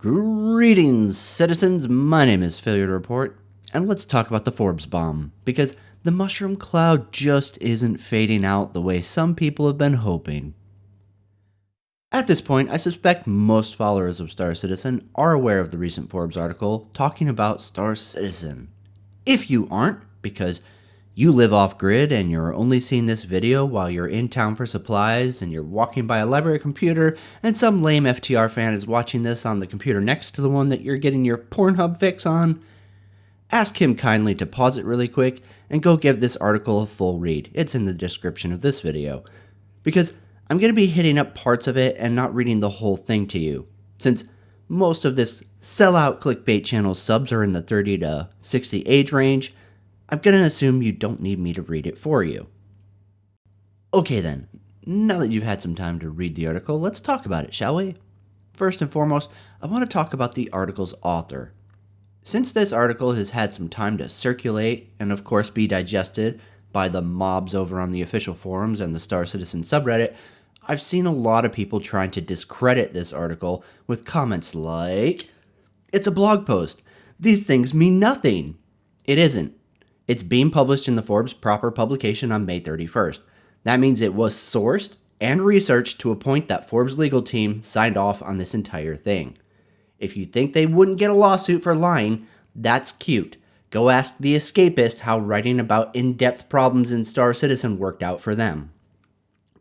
Greetings, citizens. My name is FailureToReport, and let's talk about the Forbes bomb, because the mushroom cloud just isn't fading out the way some people have been hoping. At this point, I suspect most followers of Star Citizen are aware of the recent Forbes article talking about Star Citizen. If you aren't, because you live off-grid and you're only seeing this video while you're in town for supplies and you're walking by a library computer and some lame FTR fan is watching this on the computer next to the one that you're getting your Pornhub fix on, ask him kindly to pause it really quick and go give this article a full read. It's in the description of this video. Because I'm going to be hitting up parts of it and not reading the whole thing to you, since most of this sellout clickbait channel subs are in the 30 to 60 age range. I'm going to assume you don't need me to read it for you. Okay then, now that you've had some time to read the article, let's talk about it, shall we? First and foremost, I want to talk about the article's author. Since this article has had some time to circulate and of course be digested by the mobs over on the official forums and the Star Citizen subreddit, I've seen a lot of people trying to discredit this article with comments like, "It's a blog post. These things mean nothing." It isn't. It's being published in the Forbes proper publication on May 31st. That means it was sourced and researched to a point that Forbes' legal team signed off on this entire thing. If you think they wouldn't get a lawsuit for lying, that's cute. Go ask the escapist how writing about in-depth problems in Star Citizen worked out for them.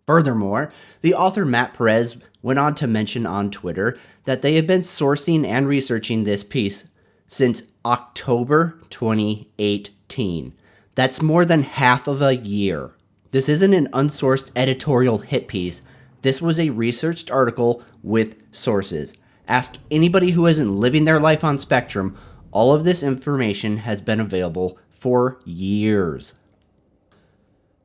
Furthermore, the author Matt Perez went on to mention on Twitter that they have been sourcing and researching this piece since October 2018. That's more than half of a year. This isn't an unsourced editorial hit piece. This was a researched article with sources. Ask anybody who isn't living their life on Spectrum. All of this information has been available for years.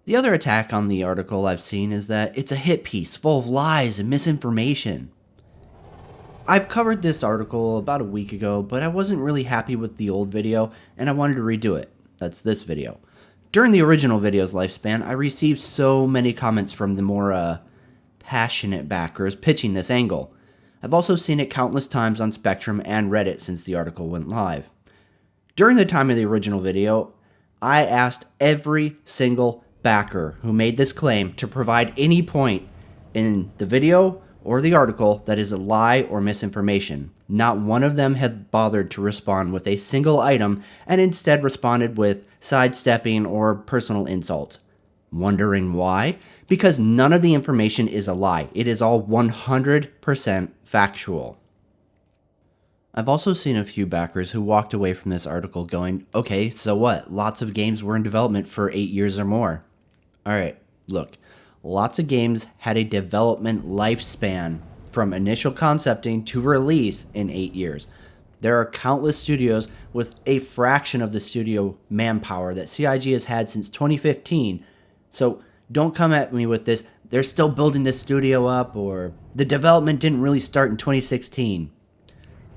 The other attack on the article I've seen is that it's a hit piece full of lies and misinformation. I've covered this article about a week ago, but I wasn't really happy with the old video and I wanted to redo it. That's this video. During the original video's lifespan, I received so many comments from the more passionate backers pitching this angle. I've also seen it countless times on Spectrum and Reddit since the article went live. During the time of the original video, I asked every single backer who made this claim to provide any point in the video or the article that is a lie or misinformation. Not one of them had bothered to respond with a single item and instead responded with sidestepping or personal insults. Wondering why? Because none of the information is a lie. It is all 100% factual. I've also seen a few backers who walked away from this article going, okay, so what? Lots of games were in development for 8 years or more. Alright, look, lots of games had a development lifespan from initial concepting to release in 8 years. There are countless studios with a fraction of the studio manpower that CIG has had since 2015. So don't come at me with this, they're still building this studio up, or the development didn't really start in 2016.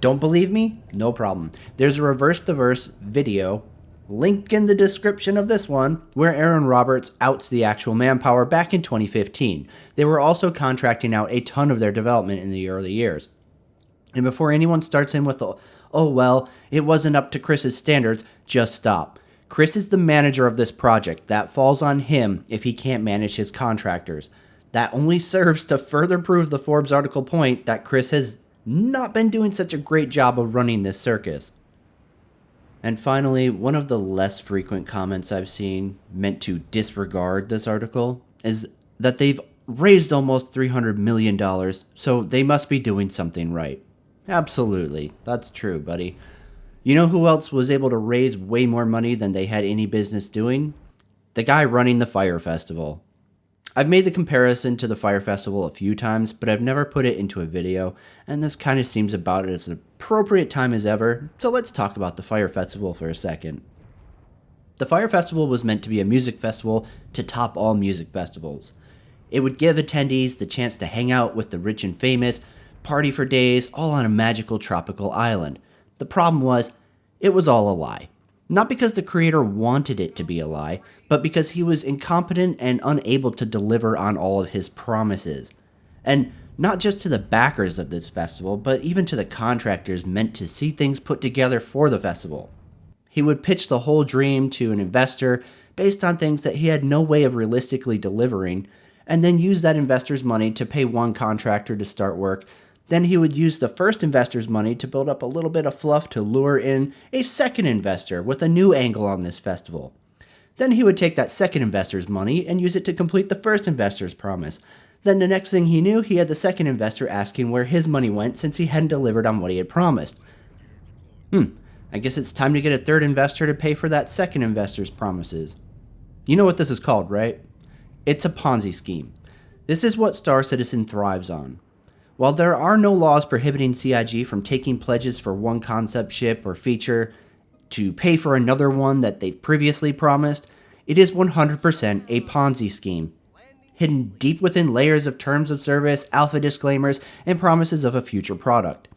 Don't believe me? No problem. There's a reverse the verse video, linked in the description of this one, where Erin Roberts outs the actual manpower back in 2015. They were also contracting out a ton of their development in the early years. And before anyone starts in with the, oh well, it wasn't up to Chris's standards, just stop. Chris is the manager of this project. That falls on him if he can't manage his contractors. That only serves to further prove the Forbes article point that Chris has not been doing such a great job of running this circus. And finally, one of the less frequent comments I've seen meant to disregard this article is that they've raised almost $300 million, so they must be doing something right. Absolutely, that's true, buddy. You know who else was able to raise way more money than they had any business doing? The guy running the Fire Festival. I've made the comparison to the Fire Festival a few times, but I've never put it into a video, and this kind of seems about as appropriate time as ever, so let's talk about the Fire Festival for a second. The Fire Festival was meant to be a music festival to top all music festivals. It would give attendees the chance to hang out with the rich and famous, party for days, all on a magical tropical island. The problem was, it was all a lie. Not because the creator wanted it to be a lie, but because he was incompetent and unable to deliver on all of his promises. And not just to the backers of this festival, but even to the contractors meant to see things put together for the festival. He would pitch the whole dream to an investor based on things that he had no way of realistically delivering, and then use that investor's money to pay one contractor to start work. Then he would use the first investor's money to build up a little bit of fluff to lure in a second investor with a new angle on this festival. Then he would take that second investor's money and use it to complete the first investor's promise. Then the next thing he knew, he had the second investor asking where his money went since he hadn't delivered on what he had promised. I guess it's time to get a third investor to pay for that second investor's promises. You know what this is called, right? It's a Ponzi scheme. This is what Star Citizen thrives on. While there are no laws prohibiting CIG from taking pledges for one concept ship or feature to pay for another one that they've previously promised, it is 100% a Ponzi scheme, hidden deep within layers of terms of service, alpha disclaimers, and promises of a future product.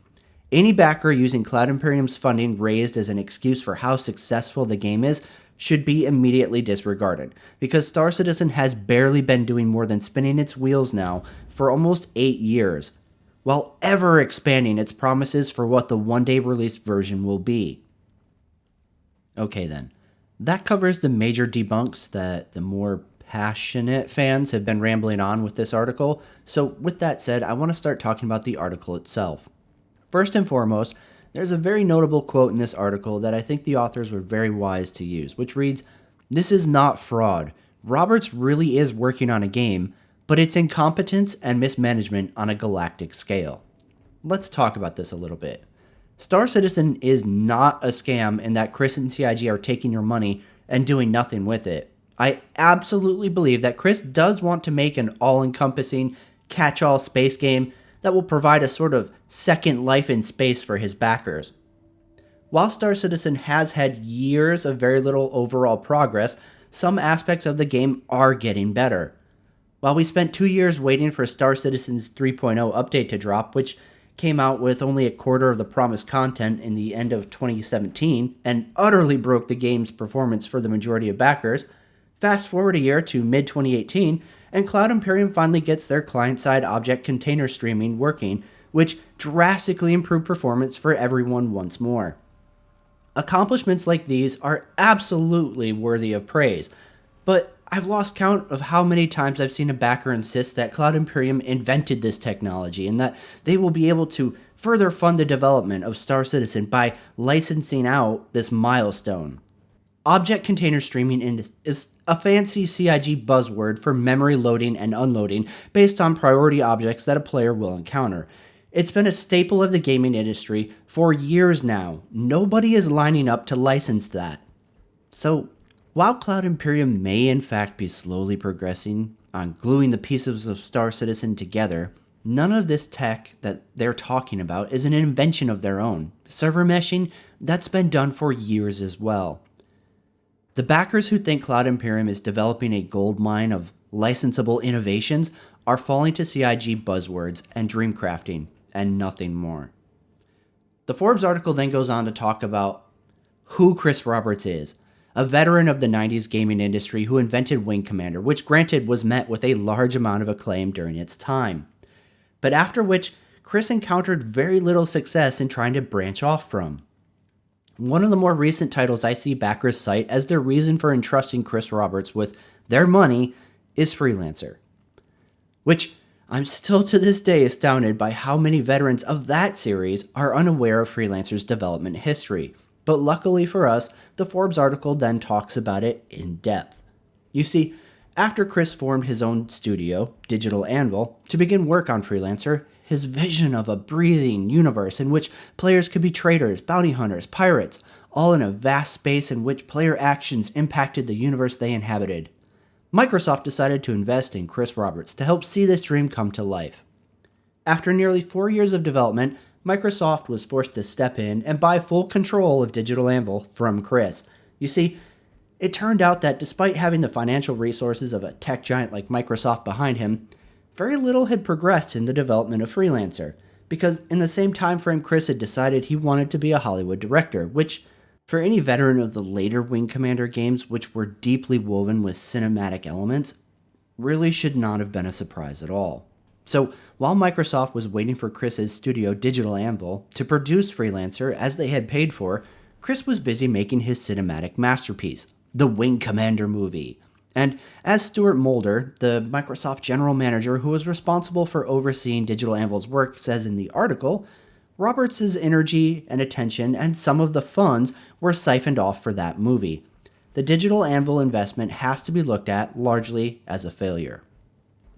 Any backer using Cloud Imperium's funding raised as an excuse for how successful the game is should be immediately disregarded, because Star Citizen has barely been doing more than spinning its wheels now for almost 8 years, while ever expanding its promises for what the one-day release version will be. Okay then, that covers the major debunks that the more passionate fans have been rambling on with this article, so with that said, I want to start talking about the article itself. First and foremost, there's a very notable quote in this article that I think the authors were very wise to use, which reads, "This is not fraud. Roberts really is working on a game, but it's incompetence and mismanagement on a galactic scale." Let's talk about this a little bit. Star Citizen is not a scam in that Chris and CIG are taking your money and doing nothing with it. I absolutely believe that Chris does want to make an all-encompassing, catch-all space game that will provide a sort of second life in space for his backers. While Star Citizen has had years of very little overall progress, some aspects of the game are getting better. While we spent 2 years waiting for Star Citizen's 3.0 update to drop, which came out with only a quarter of the promised content in the end of 2017 and utterly broke the game's performance for the majority of backers, fast forward a year to mid-2018, and Cloud Imperium finally gets their client-side object container streaming working, which drastically improved performance for everyone once more. Accomplishments like these are absolutely worthy of praise, but I've lost count of how many times I've seen a backer insist that Cloud Imperium invented this technology and that they will be able to further fund the development of Star Citizen by licensing out this milestone. Object container streaming is a fancy CIG buzzword for memory loading and unloading based on priority objects that a player will encounter. It's been a staple of the gaming industry for years now. Nobody is lining up to license that. So, while Cloud Imperium may in fact be slowly progressing on gluing the pieces of Star Citizen together, none of this tech that they're talking about is an invention of their own. Server meshing, that's been done for years as well. The backers who think Cloud Imperium is developing a goldmine of licensable innovations are falling to CIG buzzwords and dream crafting, and nothing more. The Forbes article then goes on to talk about who Chris Roberts is, a veteran of the 90s gaming industry who invented Wing Commander, which granted was met with a large amount of acclaim during its time, but after which Chris encountered very little success in trying to branch off from. One of the more recent titles I see backers cite as their reason for entrusting Chris Roberts with their money is Freelancer, which I'm still to this day astounded by how many veterans of that series are unaware of Freelancer's development history. But luckily for us, the Forbes article then talks about it in depth. You see, after Chris formed his own studio, Digital Anvil, to begin work on Freelancer, his vision of a breathing universe in which players could be traders, bounty hunters, pirates, all in a vast space in which player actions impacted the universe they inhabited. Microsoft decided to invest in Chris Roberts to help see this dream come to life. After nearly 4 years of development, Microsoft was forced to step in and buy full control of Digital Anvil from Chris. You see, it turned out that despite having the financial resources of a tech giant like Microsoft behind him, very little had progressed in the development of Freelancer, because in the same time frame Chris had decided he wanted to be a Hollywood director, which, for any veteran of the later Wing Commander games, which were deeply woven with cinematic elements, really should not have been a surprise at all. So while Microsoft was waiting for Chris's studio Digital Anvil to produce Freelancer as they had paid for, Chris was busy making his cinematic masterpiece, the Wing Commander movie. And as Stuart Mulder, the Microsoft general manager who was responsible for overseeing Digital Anvil's work, says in the article, Roberts' energy and attention and some of the funds were siphoned off for that movie. The Digital Anvil investment has to be looked at largely as a failure.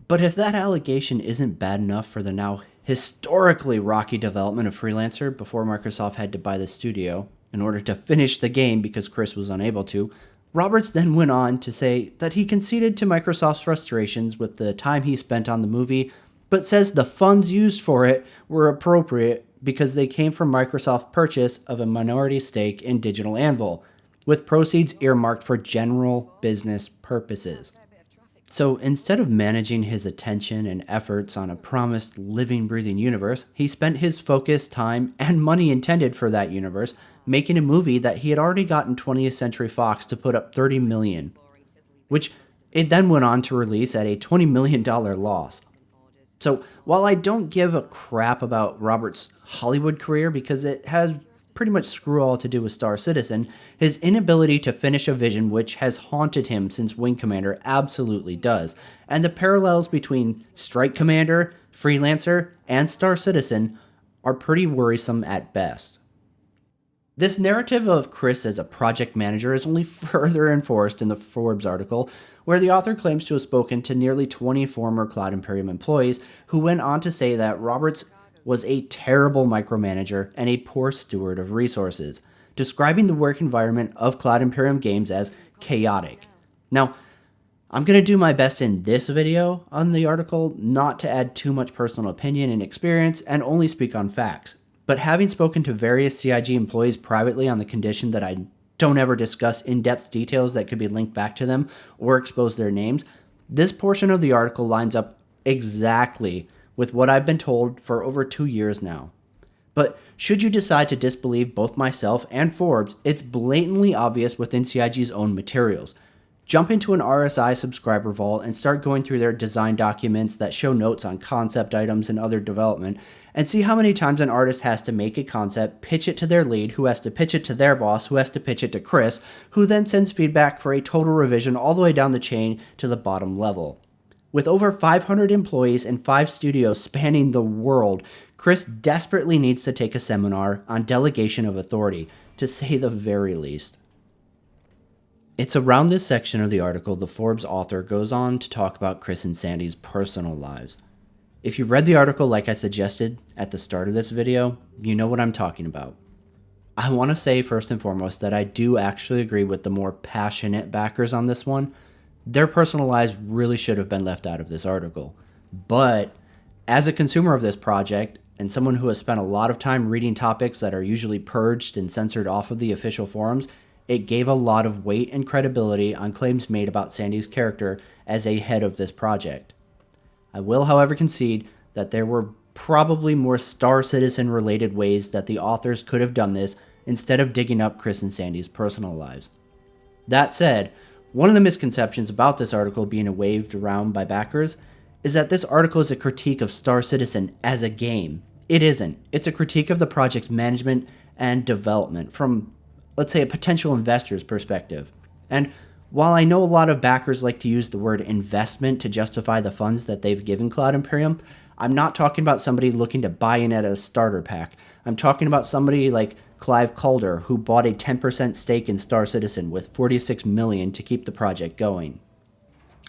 But if that allegation isn't bad enough for the now historically rocky development of Freelancer before Microsoft had to buy the studio in order to finish the game because Chris was unable to, Roberts then went on to say that he conceded to Microsoft's frustrations with the time he spent on the movie, but says the funds used for it were appropriate because they came from Microsoft's purchase of a minority stake in Digital Anvil, with proceeds earmarked for general business purposes. So instead of managing his attention and efforts on a promised living, breathing universe, he spent his focus, time, and money intended for that universe making a movie that he had already gotten 20th Century Fox to put up $30 million, which it then went on to release at a $20 million loss. So while I don't give a crap about Roberts' Hollywood career because it has pretty much screw all to do with Star Citizen, his inability to finish a vision which has haunted him since Wing Commander absolutely does, and the parallels between Strike Commander, Freelancer, and Star Citizen are pretty worrisome at best. This narrative of Chris as a project manager is only further enforced in the Forbes article, where the author claims to have spoken to nearly 20 former Cloud Imperium employees who went on to say that Roberts was a terrible micromanager and a poor steward of resources, describing the work environment of Cloud Imperium games as chaotic. Now, I'm going to do my best in this video on the article not to add too much personal opinion and experience and only speak on facts. But having spoken to various CIG employees privately on the condition that I don't ever discuss in-depth details that could be linked back to them or expose their names, this portion of the article lines up exactly with what I've been told for over 2 years now. But should you decide to disbelieve both myself and Forbes, it's blatantly obvious within CIG's own materials. Jump into an RSI subscriber vault and start going through their design documents that show notes on concept items and other development, and see how many times an artist has to make a concept, pitch it to their lead, who has to pitch it to their boss, who has to pitch it to Chris, who then sends feedback for a total revision all the way down the chain to the bottom level. With over 500 employees and 5 studios spanning the world, Chris desperately needs to take a seminar on delegation of authority, to say the very least. It's around this section of the article the Forbes author goes on to talk about Chris and Sandy's personal lives. If you read the article like I suggested at the start of this video, you know what I'm talking about. I want to say first and foremost that I do actually agree with the more passionate backers on this one. Their personal lives really should have been left out of this article. But as a consumer of this project, and someone who has spent a lot of time reading topics that are usually purged and censored off of the official forums, it gave a lot of weight and credibility on claims made about Sandy's character as a head of this project. I will, however, concede that there were probably more Star Citizen related ways that the authors could have done this instead of digging up Chris and Sandy's personal lives. That said, one of the misconceptions about this article being waved around by backers is that this article is a critique of Star Citizen as a game. It isn't. It's a critique of the project's management and development from, let's say, a potential investor's perspective. And while I know a lot of backers like to use the word investment to justify the funds that they've given Cloud Imperium, I'm not talking about somebody looking to buy in at a starter pack. I'm talking about somebody like Clive Calder, who bought a 10% stake in Star Citizen with $46 million to keep the project going.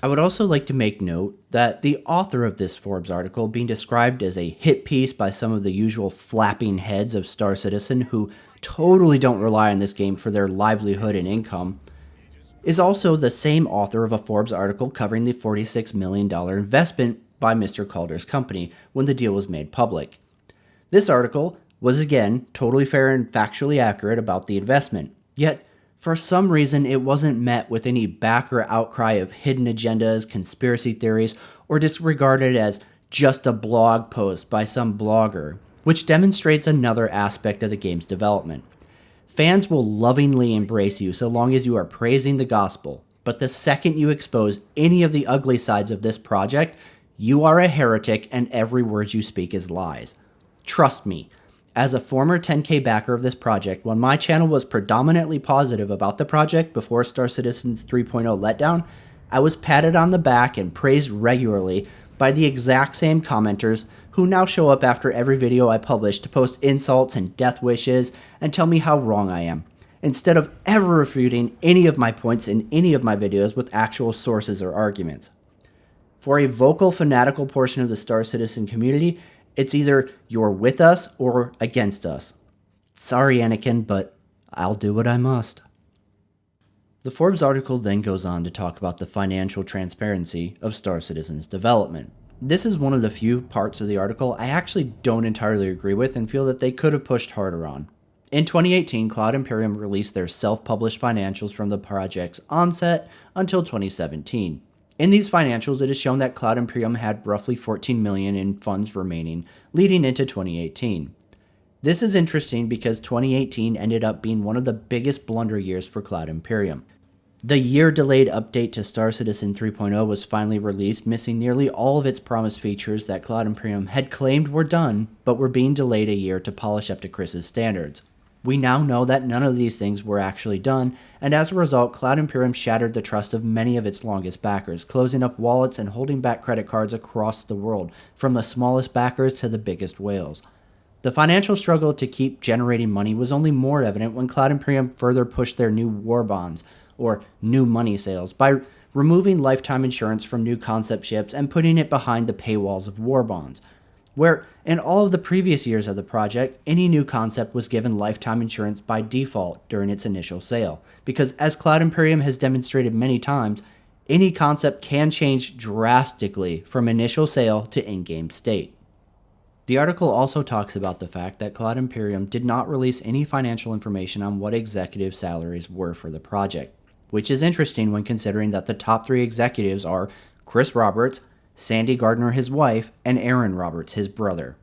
I would also like to make note that the author of this Forbes article, being described as a hit piece by some of the usual flapping heads of Star Citizen who totally don't rely on this game for their livelihood and income, is also the same author of a Forbes article covering the $46 million investment by Mr. Calder's company when the deal was made public. This article was again totally fair and factually accurate about the investment, yet for some reason it wasn't met with any backer outcry of hidden agendas, conspiracy theories, or disregarded as just a blog post by some blogger, which demonstrates another aspect of the game's development. Fans will lovingly embrace you so long as you are praising the gospel, but the second you expose any of the ugly sides of this project, You are a heretic and every word you speak is lies. Trust me, as a former 10K backer of this project, when my channel was predominantly positive about the project before Star Citizen's 3.0 letdown, I was patted on the back and praised regularly by the exact same commenters who now show up after every video I publish to post insults and death wishes and tell me how wrong I am, instead of ever refuting any of my points in any of my videos with actual sources or arguments. For a vocal, fanatical portion of the Star Citizen community, it's either you're with us or against us. Sorry, Anakin, but I'll do what I must. The Forbes article then goes on to talk about the financial transparency of Star Citizen's development. This is one of the few parts of the article I actually don't entirely agree with and feel that they could have pushed harder on. In 2018, Cloud Imperium released their self-published financials from the project's onset until 2017. In these financials, it is shown that Cloud Imperium had roughly $14 million in funds remaining leading into 2018. This is interesting because 2018 ended up being one of the biggest blunder years for Cloud Imperium. The year-delayed update to Star Citizen 3.0 was finally released, missing nearly all of its promised features that Cloud Imperium had claimed were done, but were being delayed a year to polish up to Chris's standards. We now know that none of these things were actually done, and as a result, Cloud Imperium shattered the trust of many of its longest backers, closing up wallets and holding back credit cards across the world, from the smallest backers to the biggest whales. The financial struggle to keep generating money was only more evident when Cloud Imperium further pushed their new war bonds, or new money sales, by removing lifetime insurance from new concept ships and putting it behind the paywalls of war bonds, where in all of the previous years of the project, any new concept was given lifetime insurance by default during its initial sale, because as Cloud Imperium has demonstrated many times, any concept can change drastically from initial sale to in-game state. The article also talks about the fact that Cloud Imperium did not release any financial information on what executive salaries were for the project, which is interesting when considering that the top 3 executives are Chris Roberts, Sandy Gardner, his wife, and Erin Roberts, his brother.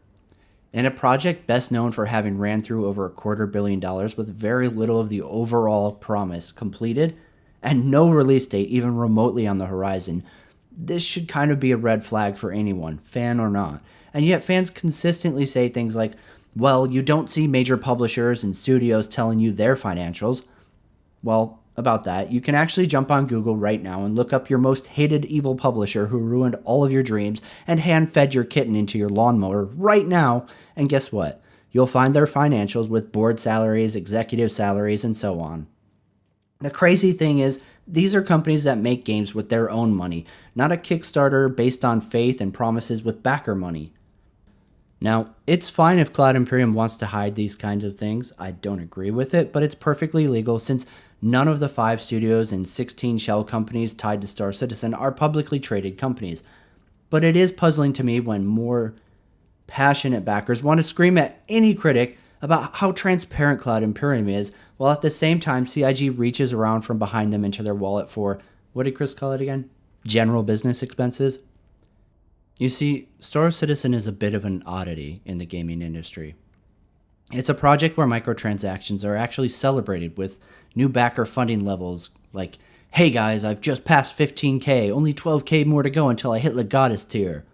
In a project best known for having ran through over $250 million with very little of the overall promise completed, and no release date even remotely on the horizon, this should kind of be a red flag for anyone, fan or not. And yet fans consistently say things like, well, you don't see major publishers and studios telling you their financials. Well, about that, you can actually jump on Google right now and look up your most hated evil publisher who ruined all of your dreams and hand-fed your kitten into your lawnmower right now, and guess what? You'll find their financials with board salaries, executive salaries, and so on. The crazy thing is, these are companies that make games with their own money, not a Kickstarter based on faith and promises with backer money. Now, it's fine if Cloud Imperium wants to hide these kinds of things. I don't agree with it, but it's perfectly legal since none of the 5 studios and 16 shell companies tied to Star Citizen are publicly traded companies. But it is puzzling to me when more passionate backers want to scream at any critic about how transparent Cloud Imperium is, while at the same time CIG reaches around from behind them into their wallet for, what did Chris call it again? General business expenses? You see, Star Citizen is a bit of an oddity in the gaming industry. It's a project where microtransactions are actually celebrated with new backer funding levels like, hey guys, I've just passed 15k, only 12k more to go until I hit the goddess tier.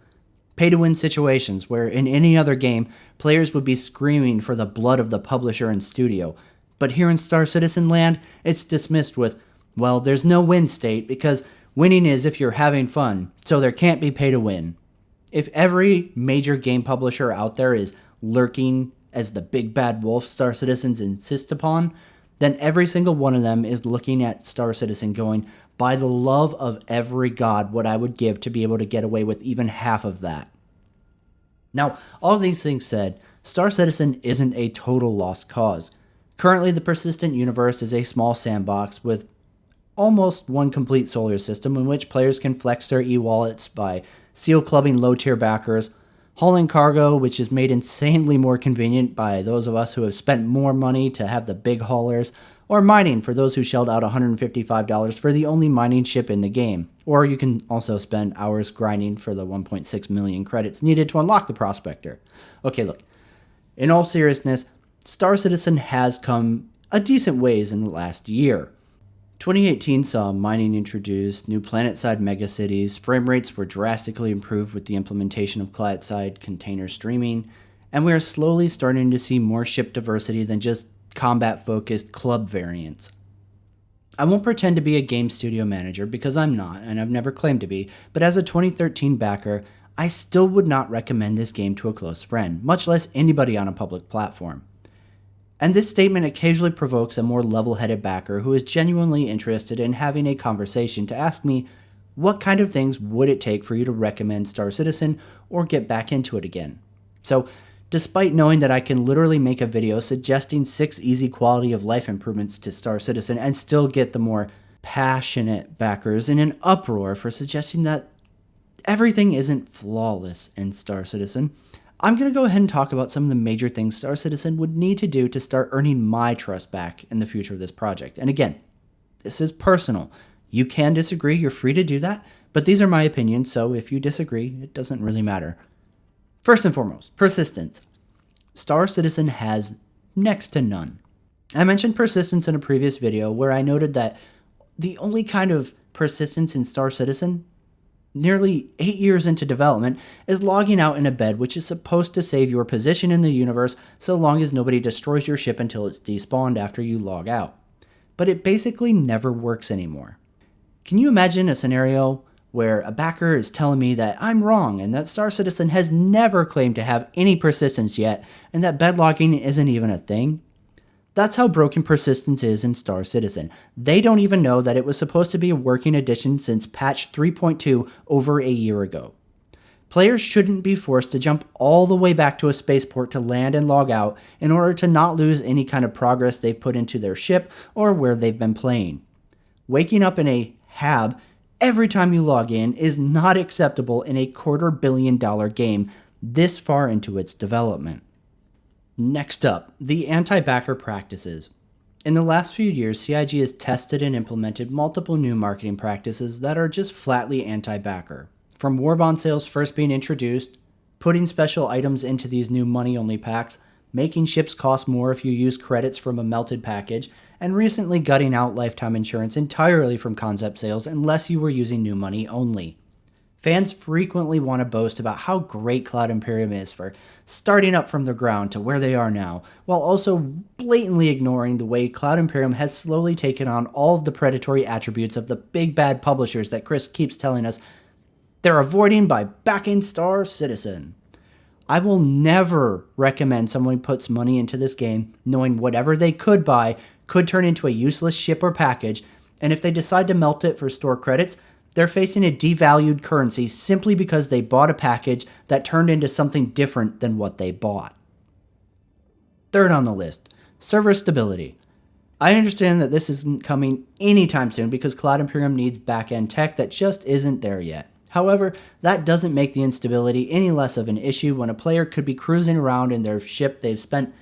Pay-to-win situations where in any other game, players would be screaming for the blood of the publisher and studio. But here in Star Citizen land, it's dismissed with, well, there's no win state because winning is if you're having fun, so there can't be pay-to-win. If every major game publisher out there is lurking as the big bad wolf Star Citizens insist upon, then every single one of them is looking at Star Citizen going, by the love of every god, what I would give to be able to get away with even half of that. Now, all of these things said, Star Citizen isn't a total lost cause. Currently, the persistent universe is a small sandbox with almost one complete solar system in which players can flex their e-wallets by seal clubbing low-tier backers, hauling cargo, which is made insanely more convenient by those of us who have spent more money to have the big haulers, or mining for those who shelled out $155 for the only mining ship in the game. Or you can also spend hours grinding for the 1.6 million credits needed to unlock the Prospector. Okay, look, in all seriousness, Star Citizen has come a decent ways in the last year. 2018 saw mining introduced, new planet-side megacities, frame rates were drastically improved with the implementation of client-side container streaming, and we are slowly starting to see more ship diversity than just combat-focused club variants. I won't pretend to be a game studio manager because I'm not, and I've never claimed to be, but as a 2013 backer, I still would not recommend this game to a close friend, much less anybody on a public platform. And this statement occasionally provokes a more level-headed backer who is genuinely interested in having a conversation to ask me, what kind of things would it take for you to recommend Star Citizen or get back into it again? So, despite knowing that I can literally make a video suggesting 6 easy quality of life improvements to Star Citizen and still get the more passionate backers in an uproar for suggesting that everything isn't flawless in Star Citizen, I'm going to go ahead and talk about some of the major things Star Citizen would need to do to start earning my trust back in the future of this project. And again, this is personal. You can disagree, you're free to do that, but these are my opinions, so if you disagree, it doesn't really matter. First and foremost, persistence. Star Citizen has next to none. I mentioned persistence in a previous video where I noted that the only kind of persistence in Star Citizen, nearly 8 years into development, is logging out in a bed which is supposed to save your position in the universe so long as nobody destroys your ship until it's despawned after you log out. But it basically never works anymore. Can you imagine a scenario where a backer is telling me that I'm wrong and that Star Citizen has never claimed to have any persistence yet and that bed logging isn't even a thing? That's how broken persistence is in Star Citizen. They don't even know that it was supposed to be a working edition since patch 3.2 over a year ago. Players shouldn't be forced to jump all the way back to a spaceport to land and log out in order to not lose any kind of progress they've put into their ship or where they've been playing. Waking up in a hab every time you log in is not acceptable in a $250 million game this far into its development. Next up, the anti-backer practices. In the last few years, CIG has tested and implemented multiple new marketing practices that are just flatly anti-backer. From war bond sales first being introduced, putting special items into these new money-only packs, making ships cost more if you use credits from a melted package, and recently gutting out lifetime insurance entirely from concept sales unless you were using new money only. Fans frequently want to boast about how great Cloud Imperium is for starting up from the ground to where they are now, while also blatantly ignoring the way Cloud Imperium has slowly taken on all of the predatory attributes of the big bad publishers that Chris keeps telling us they're avoiding by backing Star Citizen. I will never recommend someone puts money into this game knowing whatever they could buy could turn into a useless ship or package, and if they decide to melt it for store credits, they're facing a devalued currency simply because they bought a package that turned into something different than what they bought. Third on the list, server stability. I understand that this isn't coming anytime soon because Cloud Imperium needs back-end tech that just isn't there yet. However, that doesn't make the instability any less of an issue when a player could be cruising around in their ship they've spent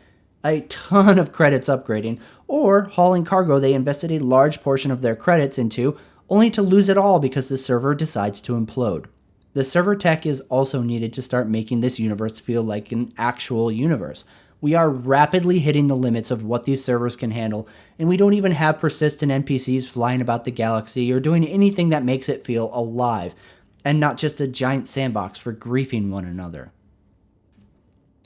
a ton of credits upgrading, or hauling cargo they invested a large portion of their credits into, only to lose it all because the server decides to implode. The server tech is also needed to start making this universe feel like an actual universe. We are rapidly hitting the limits of what these servers can handle, and we don't even have persistent NPCs flying about the galaxy or doing anything that makes it feel alive, and not just a giant sandbox for griefing one another.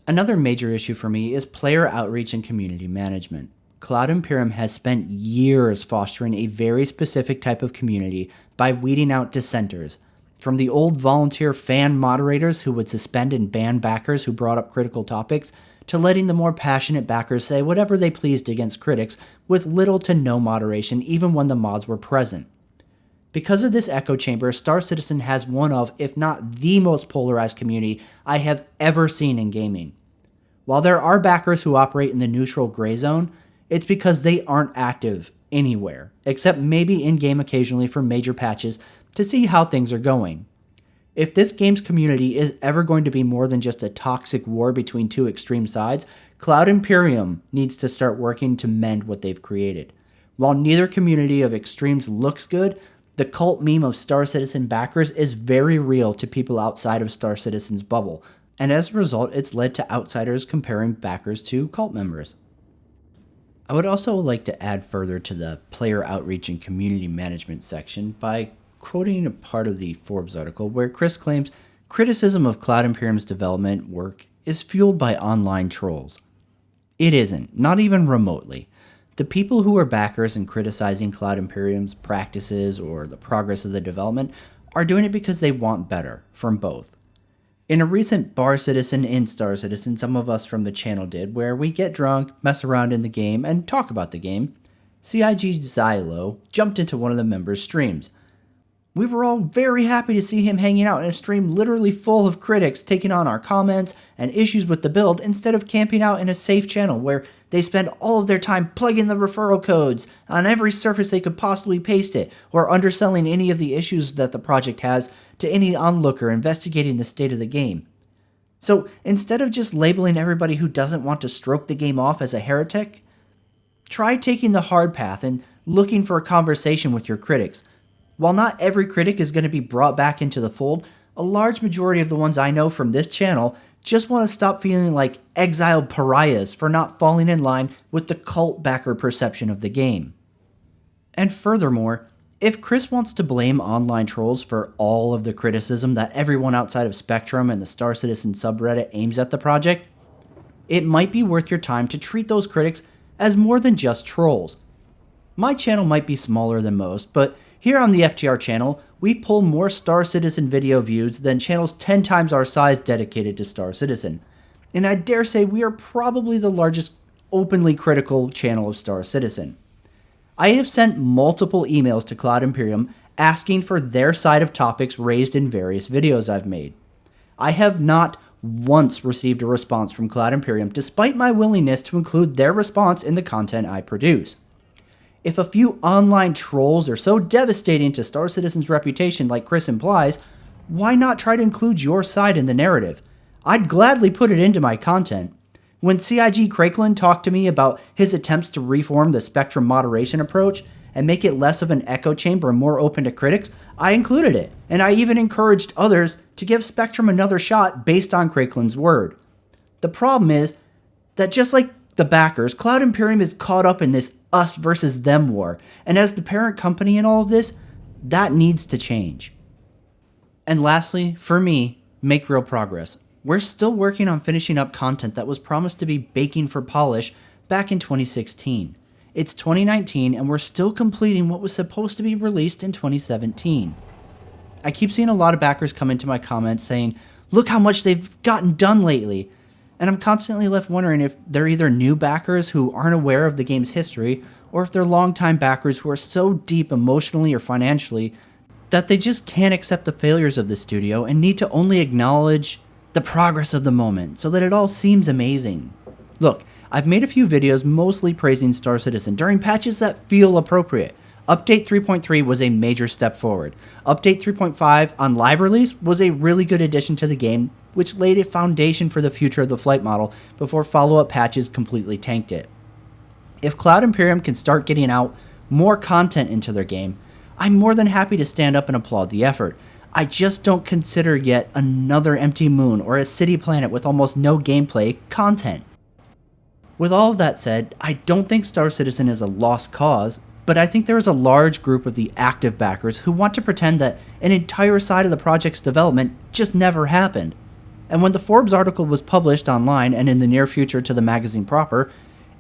Another major issue for me is player outreach and community management. Cloud Imperium has spent years fostering a very specific type of community by weeding out dissenters, from the old volunteer fan moderators who would suspend and ban backers who brought up critical topics, to letting the more passionate backers say whatever they pleased against critics with little to no moderation even when the mods were present. Because of this echo chamber, Star Citizen has one of, if not the most polarized community I have ever seen in gaming. While there are backers who operate in the neutral gray zone, it's because they aren't active anywhere, except maybe in-game occasionally for major patches to see how things are going. If this game's community is ever going to be more than just a toxic war between two extreme sides, Cloud Imperium needs to start working to mend what they've created. While neither community of extremes looks good, the cult meme of Star Citizen backers is very real to people outside of Star Citizen's bubble, and as a result, it's led to outsiders comparing backers to cult members. I would also like to add further to the player outreach and community management section by quoting a part of the Forbes article where Chris claims criticism of Cloud Imperium's development work is fueled by online trolls. It isn't, not even remotely. The people who are backers and criticizing Cloud Imperium's practices or the progress of the development are doing it because they want better from both. In a recent Bar Citizen in Star Citizen some of us from the channel did, where we get drunk, mess around in the game, and talk about the game, CIG Xylo jumped into one of the members' streams. We were all very happy to see him hanging out in a stream literally full of critics taking on our comments and issues with the build instead of camping out in a safe channel where they spend all of their time plugging the referral codes on every surface they could possibly paste it, or underselling any of the issues that the project has to any onlooker investigating the state of the game. So instead of just labeling everybody who doesn't want to stroke the game off as a heretic, try taking the hard path and looking for a conversation with your critics. While not every critic is going to be brought back into the fold, a large majority of the ones I know from this channel just want to stop feeling like exiled pariahs for not falling in line with the cult backer perception of the game. And furthermore, if Chris wants to blame online trolls for all of the criticism that everyone outside of Spectrum and the Star Citizen subreddit aims at the project, it might be worth your time to treat those critics as more than just trolls. My channel might be smaller than most, but here on the FTR channel, we pull more Star Citizen video views than channels 10 times our size dedicated to Star Citizen. And I dare say we are probably the largest openly critical channel of Star Citizen. I have sent multiple emails to Cloud Imperium asking for their side of topics raised in various videos I've made. I have not once received a response from Cloud Imperium despite my willingness to include their response in the content I produce. If a few online trolls are so devastating to Star Citizen's reputation like Chris implies, why not try to include your side in the narrative? I'd gladly put it into my content. When CIG Craigland talked to me about his attempts to reform the Spectrum moderation approach and make it less of an echo chamber and more open to critics, I included it, and I even encouraged others to give Spectrum another shot based on Craigland's word. The problem is that just like the backers, Cloud Imperium is caught up in this us versus them war, and as the parent company in all of this, that needs to change. And lastly, for me, make real progress. We're still working on finishing up content that was promised to be baking for polish back in 2016. It's 2019 and we're still completing what was supposed to be released in 2017. I keep seeing a lot of backers come into my comments saying, look how much they've gotten done lately. And I'm constantly left wondering if they're either new backers who aren't aware of the game's history, or if they're longtime backers who are so deep emotionally or financially that they just can't accept the failures of the studio and need to only acknowledge the progress of the moment so that it all seems amazing. Look, I've made a few videos mostly praising Star Citizen during patches that feel appropriate. Update 3.3 was a major step forward. Update 3.5 on live release was a really good addition to the game, which laid a foundation for the future of the flight model before follow-up patches completely tanked it. If Cloud Imperium can start getting out more content into their game, I'm more than happy to stand up and applaud the effort. I just don't consider yet another empty moon or a city planet with almost no gameplay content. With all of that said, I don't think Star Citizen is a lost cause, but I think there is a large group of the active backers who want to pretend that an entire side of the project's development just never happened. And when the Forbes article was published online and in the near future to the magazine proper,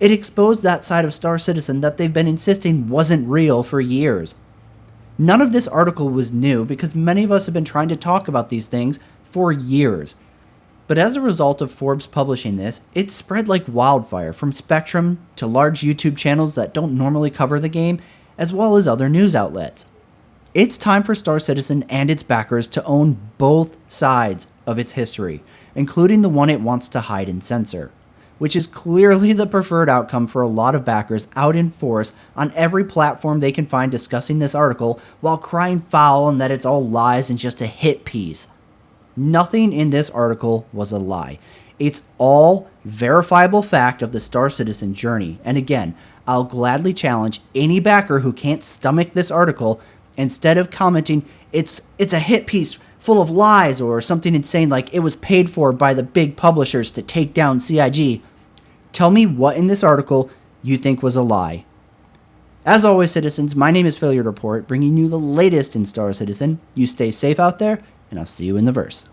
it exposed that side of Star Citizen that they've been insisting wasn't real for years. None of this article was new because many of us have been trying to talk about these things for years. But as a result of Forbes publishing this, it spread like wildfire from Spectrum to large YouTube channels that don't normally cover the game, as well as other news outlets. It's time for Star Citizen and its backers to own both sides of its history, including the one it wants to hide and censor, which is clearly the preferred outcome for a lot of backers out in force on every platform they can find discussing this article while crying foul and that it's all lies and just a hit piece. Nothing in this article was a lie. It's all verifiable fact of the Star Citizen journey. And again, I'll gladly challenge any backer who can't stomach this article, instead of commenting, it's a hit piece full of lies or something insane like it was paid for by the big publishers to take down CIG. Tell me what in this article you think was a lie. As always, citizens, my name is FailureToReport, bringing you the latest in Star Citizen. You stay safe out there, and I'll see you in the verse.